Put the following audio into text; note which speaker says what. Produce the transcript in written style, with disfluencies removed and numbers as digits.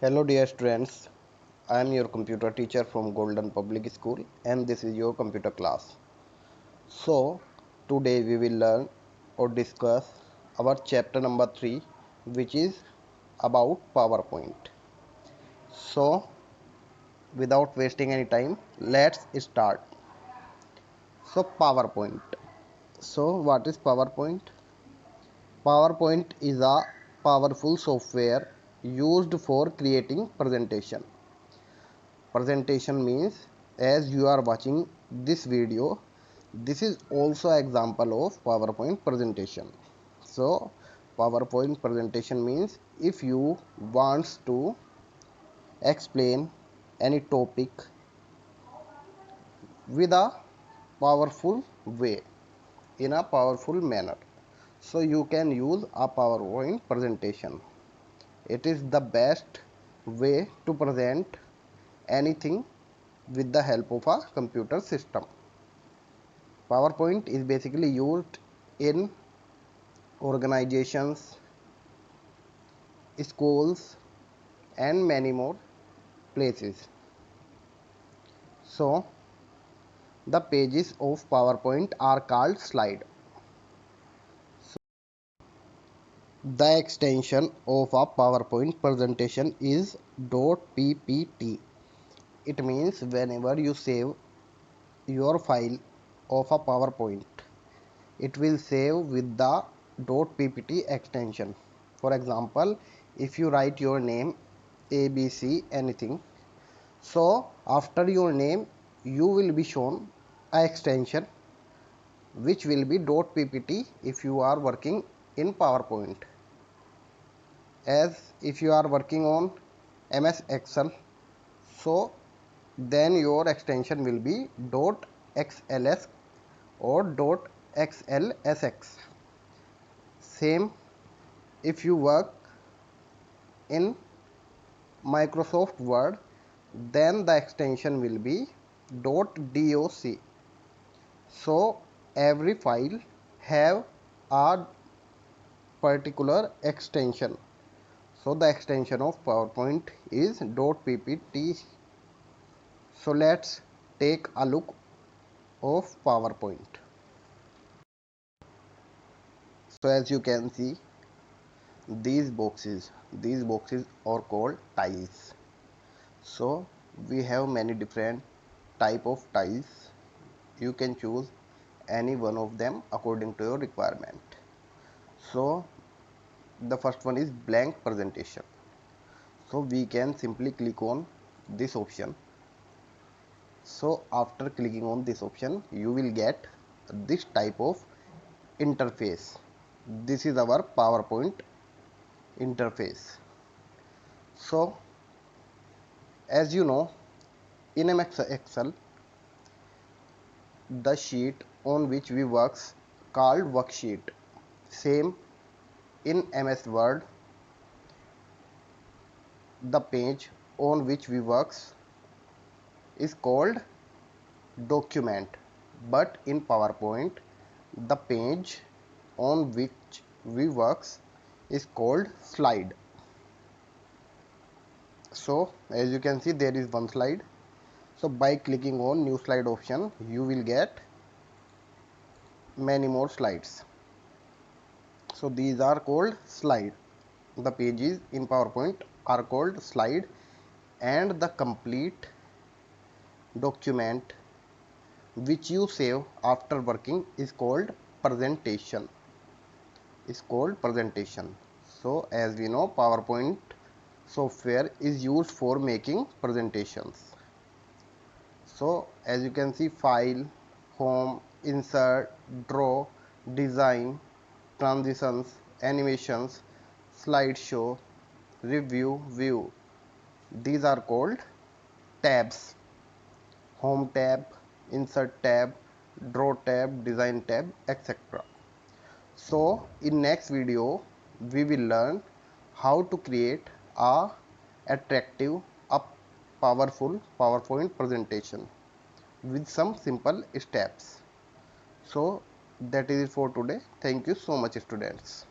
Speaker 1: Hello dear students, I am your computer teacher from Golden Public School and this is your computer class. So today we will learn or discuss our chapter number 3 which is about PowerPoint. So without wasting any time, let's start. So PowerPoint. So what is PowerPoint? PowerPoint is a powerful software used for creating presentation means as you are watching this video, this is also example of PowerPoint presentation. So PowerPoint presentation means if you wants to explain any topic with a powerful way, in a powerful manner, so you can use a PowerPoint presentation. It is the best way to present anything with the help of a computer system. PowerPoint is basically used in organizations, schools, and many more places. So, the pages of PowerPoint are called slide. So, the extension of a PowerPoint presentation is .ppt. It means whenever you save your file of a PowerPoint, it will save with the .ppt extension. For example, if you write your name ABC anything, so after your name you will be shown a extension which will be .ppt if you are working in PowerPoint. As if you are working on MS Excel, so then your extension will be .xls or .xlsx. Same if you work in Microsoft Word, then the extension will be .doc. So every file have a particular extension. So the extension of PowerPoint is .ppt. So let's take a look of PowerPoint. So as you can see, these boxes are called tiles. So we have many different type of tiles. You can choose any one of them according to your requirement. So the first one is blank presentation. So we can simply click on this option. So after clicking on this option, you will get this type of interface. This is our PowerPoint interface. So as you know, in MS Excel, the sheet on which we works called worksheet. Same in MS Word, the page on which we works is called document, but in PowerPoint the page on which we works is called slide. So as you can see, there is one slide. So by clicking on new slide option, you will get many more slides. So these are called slide. The pages in PowerPoint are called slide, and the complete document which you save after working is called presentation. So as we know, PowerPoint software is used for making presentations. So as you can see, file, home, insert, draw, design, transitions, animations, slideshow, review, view. These are called tabs: home tab, insert tab, draw tab, design tab, etc. So in next video we will learn how to create a attractive, a powerful PowerPoint presentation with some simple steps. So that is it for today. Thank you so much, students.